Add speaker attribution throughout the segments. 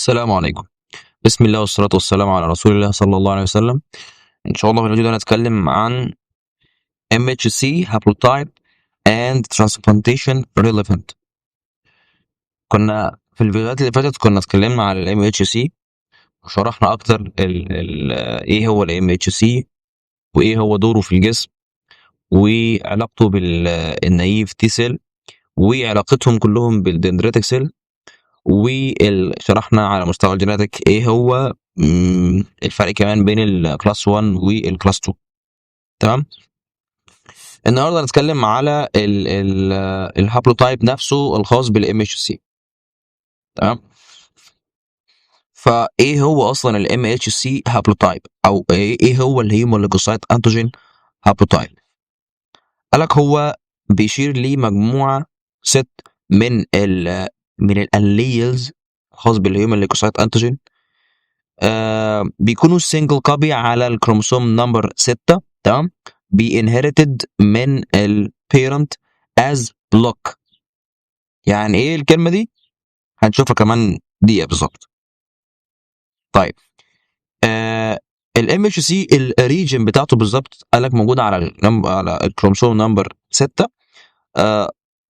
Speaker 1: السلام عليكم. بسم الله والصلاة والسلام على رسول الله صلى الله عليه وسلم. إن شاء الله في الفيديو ده هنتكلم عن MHC haplotype and transplantation relevant. كنا في الفيديوهات اللي فاتت كنا اتكلمنا عن ال MHC وشرحنا أكتر إيه هو ال MHC وإيه هو دوره في الجسم وعلاقته بالنايف تي سيل وعلاقتهم كلهم بالدندريتك سيل، وشرحنا على مستوى الجيناتيك ايه هو الفرق كمان بين الكلاس 1 والكلاس 2. تمام. النهارده هنتكلم على الهابلوتايب نفسه الخاص بالام اتش سي. تمام. فايه هو اصلا الام اتش سي هابلوتايب او ايه هو الهيموليكوسايت انتيجين هابلوتايب؟ قالك هو بيشير لمجموعه ست من الاليلز خاص بالهيموليكوسايت انتيجين، بيكونوا سنجل كوبي على الكروموسوم نمبر 6. تمام. انهيرتد من البيرنت از بلوك. يعني ايه الكلمه دي؟ هنشوفها كمان دقيقه بالظبط. طيب، الام اتش سي الريجن بتاعته بالظبط قالك موجوده على الكروموسوم نمبر 6،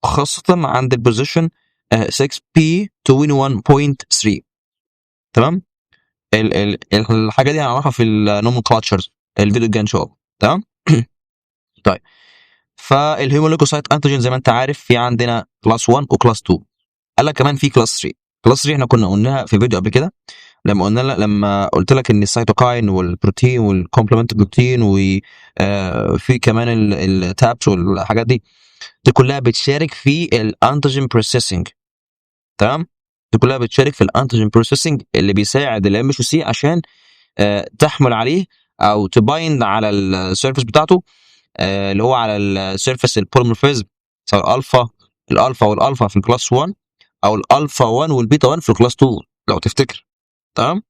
Speaker 1: خاصه عند البوزيشن 6p 21.3. تمام. الحاجه دي هنعرفها في النومنكلاتشرز الفيديو الجاي ان شاء الله. تمام. طيب، فالهيموليكوسايت انتيجين زي ما انت عارف في عندنا كلاس 1 وكلاس 2. قال لك كمان في كلاس 3. كلاس 3 احنا كنا قلناها في فيديو قبل كده لما قلت لك ان السيتوكاين والبروتين والكومبلمنت بروتين وفي كمان التابس والحاجات دي كلها بتشارك في الانتيجين بروسيسنج. تمام. دي كلها بتشارك في الانتيجين بروسيسنج اللي بيساعد الام اتش سي عشان تحمل عليه او تبايند على السيرفيس بتاعته، اللي هو على السيرفيس البوليمورفيزم، سواء الالفا والالفا في الكلاس 1 او الالفا 1 والبيتا 1 في الكلاس 2 لو تفتكر. تمام.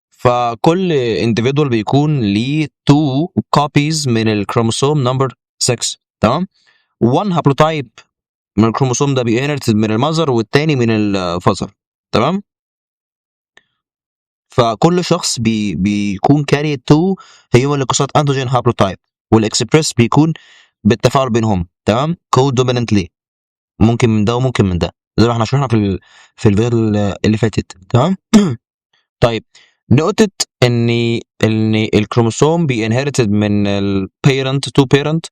Speaker 1: فكل individual بيكون ليه 2 copies من الكروموسوم نمبر 6. تمام. 1 هابلوتايب من الكروموسوم ده بينهرتد من المذر والتاني من الفازر. تمام. فكل شخص بيكون كاري 2 هيموليكوسايت انتيجين هابلوتايب، والاكسبريس بيكون بالتفاعل بينهم. تمام. كود دوميننتلي، ممكن من ده وممكن من ده زي ما احنا شرحنا في الفيديو اللي فاتت. تمام. طيب، نقطة ان الكروموسوم بينهرتد من البيرنت تو بيرنت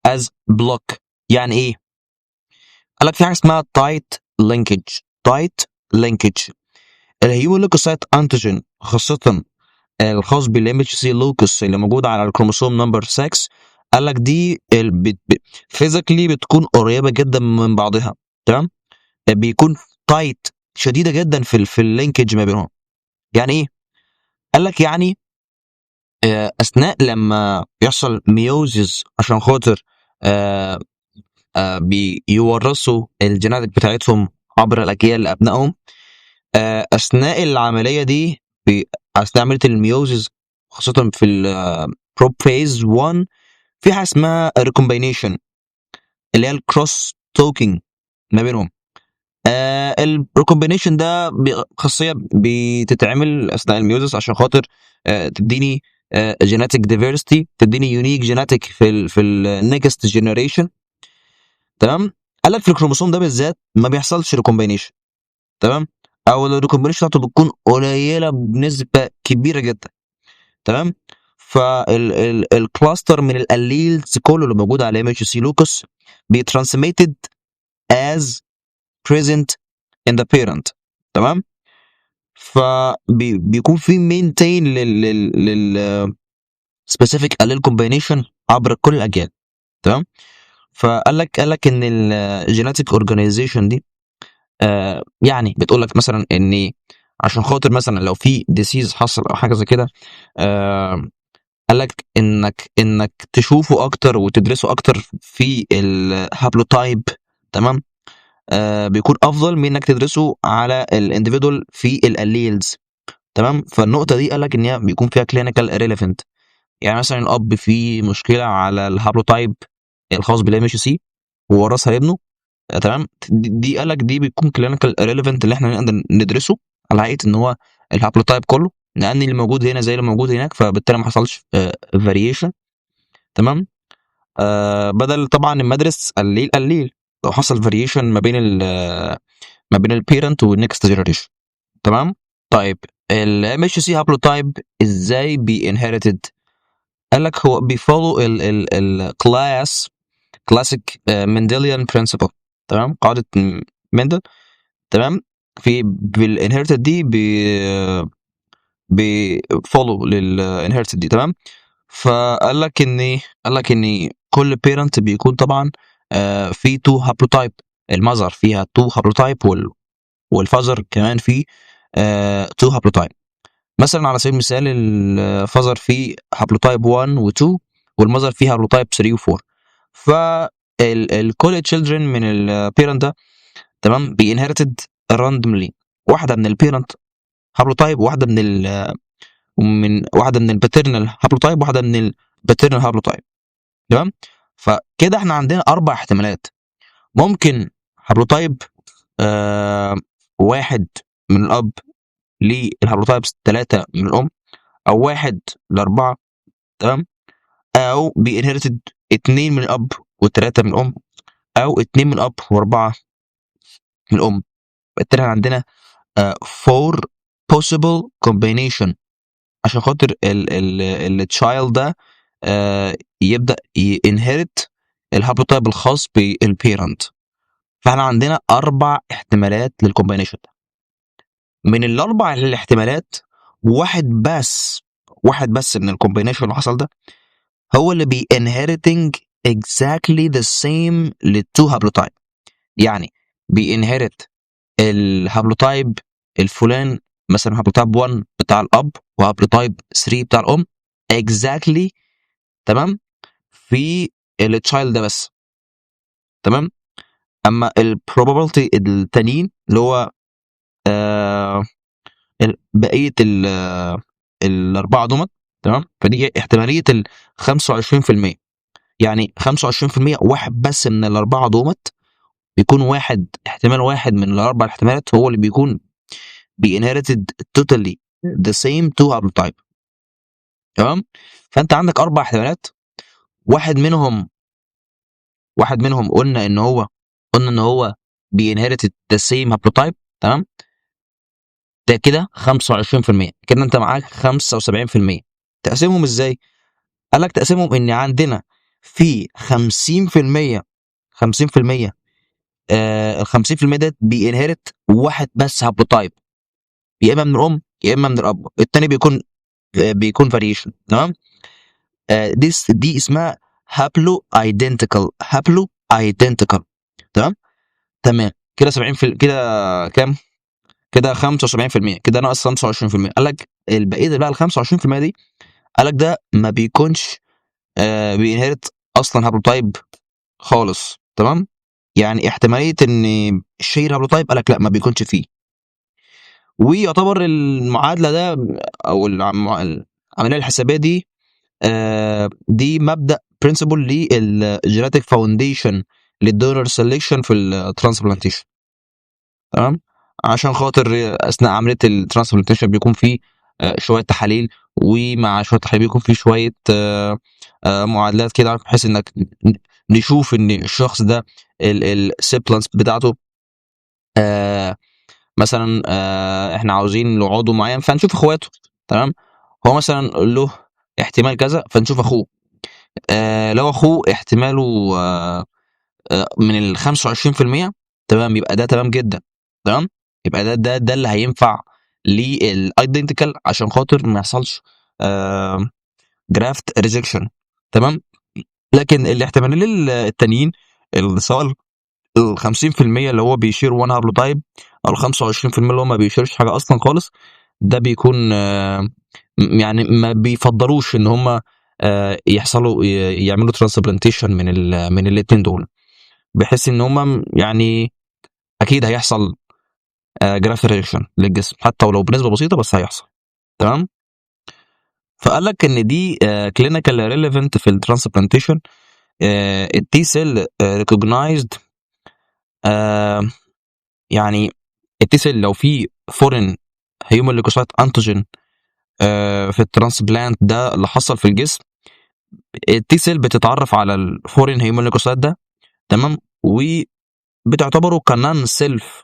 Speaker 1: از بلوك. يعني ايه؟ قال لك في حاجة اسمها تايت لينكج. تايت لينكج الهيموليكوسايت انتيجين خاصة الخاص بالام اتش سي لوكس اللي موجود على الكروموسوم نمبر 6. قال لك دي فيزيكلي بتكون قريبه جدا من بعضها. تمام. بيكون تايت شديده جدا في اللينكج ما بينهم. يعني ايه؟ قال لك يعني اثناء لما يحصل ميوزيس عشان خاطر بيورثوا الجيناتيك بتاعتهم عبر الاجيال لابنائهم. اثناء العمليه دي اثناء عمليه الميوزيس خاصه في البروب فيز 1 في حاجه اسمها ريكومبينيشن اللي هي الكروس توكينج ما بينهم. الريكومبينيشن ده خاصيه بتتعمل اثناء الميوزيس عشان خاطر تديني جيناتيك ديفرستي، تديني يونيك جيناتيك في النكست جنريشن. تمام. قال لك في الكروموسوم ده بالذات ما بيحصلش ريكومبينيشن. تمام. او الريكومبينيشن بتاعته بتكون قليله بنسبه كبيره جدا. تمام. فالكلاستر من الاليلز كله اللي موجود على ام اتش سي لوكس بيترانسميتد as present in the parent. تمام. فبيكون في مينتين لل specific allele combination عبر كل الاجيال. تمام. قال لك ان الجيناتيك اورجانيزيشن دي يعني بتقول لك مثلا ان عشان خاطر مثلا لو في ديسيز حصل او حاجه زي كده، قال لك انك تشوفه اكتر وتدرسه اكتر في الهابلوتايب. تمام. بيكون افضل من انك تدرسه على الانديفيدوال في الاليلز. تمام. فالنقطه دي قال لك ان هي بيكون فيها كلينيكال ريليفنت. يعني مثلا الاب فيه مشكله على الهابلوتايب الخاص بالام اتش سي وورثها لابنه. تمام. دي قال لك دي بيكون كلينيكال ريليفنت اللي احنا نقدر ندرسه على هيئه ان هو الهابلوتايب كله، لان اللي موجود هنا زي اللي موجود هناك، فبالتالي ما حصلش فاريشن. تمام. بدل طبعا المدرس قليل لو حصل فاريشن ما بين البيرنت والنكست جنريشن. تمام. طيب الام اتش سي هابلوتايب ازاي بينهرتد؟ قال لك هو بيفولو الكلاس كلاسيك مندليان برنسبل. تمام، قاعده مندل. تمام. في بالانهرتد دي بفولو للانهرتد دي. تمام. فقال لك ان كل بيرنت بيكون طبعا في تو هابلوتايب. المذر فيها تو هابلوتايب والفازر كمان فيه تو هابلوتايب. مثلا على سبيل المثال الفازر فيه هابلوتايب 1 و2، والمذر فيها هابلوتايب 3 و4. فالكل تشيلدرن من البيرنت ده تمام بينهرتد راندوملي، واحده من البيرنت هابلوتايب، واحده من الباترنال هابلوتايب، واحده من الباترنال هابلوتايب. تمام. فكده احنا عندنا اربع احتمالات. ممكن هابلوتايب واحد من الاب للهابلوتايبس 3 من الام، او واحد ل4. تمام. او بينهرتد 2 من الاب و3 من الام، او 2 من الاب و4 من الام. بالتالي عندنا 4 possible combination عشان خاطر التشايلد ده يبدا ينهرت الهابلوتايب الخاص بالبيرنت. فاحنا عندنا 4 احتمالات للكومبينيشن ده. من الاربع الاحتمالات واحد بس من الكومبينيشن اللي حصل ده هو اللي inheriting exactly the same للتو هابلوتايب. يعني بينهرت الهابلوتايب الفلان، مثلا هابلوتايب 1 بتاع الاب وهابلوتايب 3 بتاع الام exactly. تمام. في التشايلد ده بس. تمام. اما البروبابيلتي التانيين اللي هو آه بقيه الاربعه دول. تمام. فدي احتماليه ال 25%. يعني 25% واحد بس من الاربعه دول بيكون احتمال واحد من الاربع احتمالات هو اللي بيكون بينهرتد totally the same to haplotype. تمام. فانت عندك اربع احتمالات، واحد منهم قلنا ان هو بينهرتد the same haplotype. تمام. ده كده 25%، كده انت معاك 75%. تقسمهم ازاي؟ قال لك تقسمهم ان عندنا في 50%. 50% ال 50% ده بينهرت واحد بس هابلوتايب، يا اما من الام يا اما من الاب، التاني بيكون فاريشن. تمام. دي اسمها هابلو ايدنتيكال. تمام. تمام. كده 70 كده كام؟ كده 75%، كده ناقص 25%. قال لك البقيه ده بقى ال 25% دي، قال لك ده ما بيكونش بينهرت اصلا هابلوتايب خالص. تمام. يعني احتماليه ان الشير هابلوتايب قال لك لا ما بيكونش فيه. ويعتبر المعادله ده او العمليه الحسابيه دي دي مبدا برنسبل للجينيتك فاونديشن للدونر سelection في الترانسبلانتيشن. تمام. عشان خاطر اثناء عمليه الترانسبلانتيشن بيكون فيه شويه تحاليل، ومع شويه تحاليل بيكون فيه شويه معادلات كده بحيث انك نشوف ان الشخص ده السيبلانس بتاعته مثلا احنا عاوزين له عضو معين فنشوف اخواته. تمام. هو مثلا له احتمال كذا فنشوف اخوه. لو اخوه احتماله من ال 25%. تمام. يبقى ده تمام جدا. تمام. يبقى ده اللي هينفع للايدنتيكال عشان خاطر ما يحصلش جرافت ريجكشن. تمام. لكن الاحتمالين التانيين سواء ال 50% اللي هو بيشير 1 هابلوتايب او ال 25% اللي هو ما بيشيرش حاجه اصلا خالص، ده بيكون يعني ما بيفضلوش ان هم يحصلوا يعملوا ترانسبلانتيشن من الاثنين دول، بحيث ان هم يعني اكيد هيحصل جراف ريجكشن للجسم حتى ولو بنسبه بسيطه بس هيحصل. تمام. فقال لك ان دي كلينيكال ريليفنت في الترانسبلانتيشن. التي سيل ريكوجنايزد، يعني التي سيل لو في فورين هيومن ليكوسايت انتيجين في الترانسبلانت ده اللي حصل في الجسم، التي سيل بتتعرف على الفورين هيومن ليكوسايت ده، تمام، وبتعتبره كنان سيلف،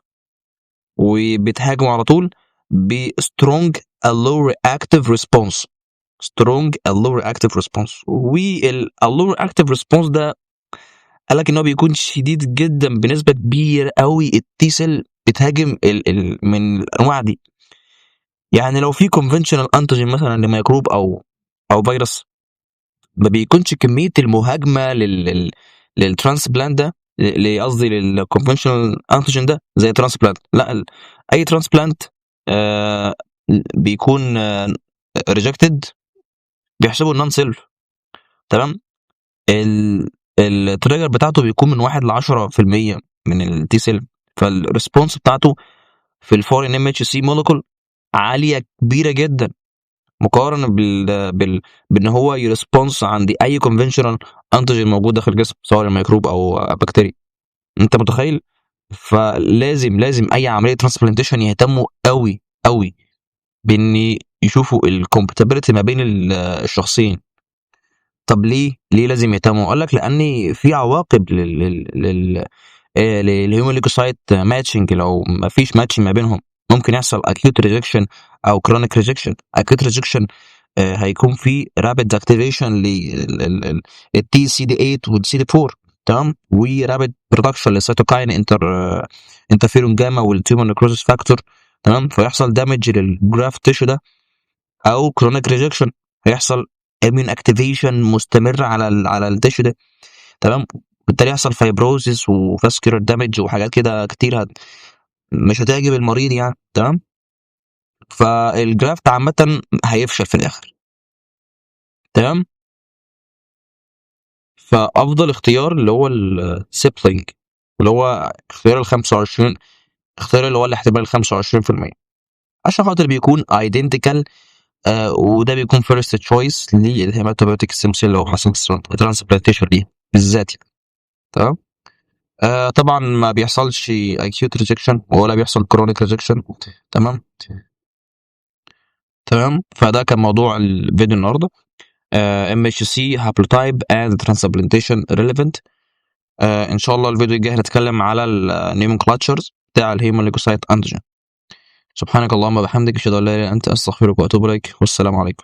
Speaker 1: وبتهاجمه على طول بسترونج اللو رياكتيف ريسبونس. سترونج اللو رياكتيف ريسبونس، والالو رياكتيف ريسبونس ده قال لك ان هو بيكون شديد جدا بنسبه كبيره قوي. التي سيل بتهاجم من الانواع دي. يعني لو في كونفنشنال انتيجين مثلا لميكروب او فيروس، ما بيكونش كميه المهاجمه للترانسبلانت ده، قصدي للكونفنشنال انتيجين ده زي ترانسبلانت. لا، اي ترانسبلانت آه بيكون ريجكتد، بيحسبوا النون سيلف، تمام. التريجر بتاعته بيكون من 1 ل 10% من التي سيل، فالريسبونس بتاعته في الفورين ام اتش سي مولكول عاليه كبيره جدا، مقارنه بان هو يرسبونس عند اي كونفنشنال انتيجين موجود داخل الجسم، سواء الميكروب او بكتيريا. انت متخيل؟ فلازم اي عمليه ترانسبلانتيشن يهتموا قوي قوي بان يشوفوا الكومباتيبلتي ما بين الشخصين. طب ليه لازم يهتموا؟ قال لك لان في عواقب للهيومن ليكوسايت ماتشنج. لو ما فيش ماتش ما بينهم ممكن يحصل اكيوت ريجكشن او كرونيك ريجكشن. اكيوت ريجكشن هيكون في رابيد اكتيفيشن للتي سي دي 8 والسي دي 4، تمام، ورابيد برودكشن للسيتوكاين انترفيرون جاما والتيومر نيكروزيس فاكتور، تمام. فيحصل دامج للجرافت تيشو ده. او كرونيك ريجكشن هيحصل امين اكتيفيشن مستمر على التيشو ده، تمام. بالتالي يحصل فايبروزيس وفاسكولار دامج وحاجات كده كتير مش هتعجب المريض يعني، تمام. فالجرافت عامة هيفشل في الآخر، تمام. فأفضل اختيار اللي هو السيبلينج، اللي هو اختيار ال 25، اختيار اللي هو الاحتمال ال 25%، عشان خاطر بيكون ايدنتيكال. وده بيكون فيرست تشويس للهيماتوبيوتيك ستيم سيل لو حصل ترانسبلانتيشن دي بالذات يعني، تمام. طبعا ما بيحصلش اكيوت ريجكشن ولا بيحصل كرونيك ريجكشن، تمام. تمام. فده كان موضوع الفيديو النهارده. ام اتش سي هابلوتايب اند ترانسبلانتيشن ريليفنت. ان شاء الله الفيديو الجاي هنتكلم على النيمون كلاتشرز بتاع الهيومن ليكوسايت انتيجين. سبحانك اللهم وبحمدك اشهد ان لا اله الا انت استغفرك واتوب اليك، والسلام عليكم.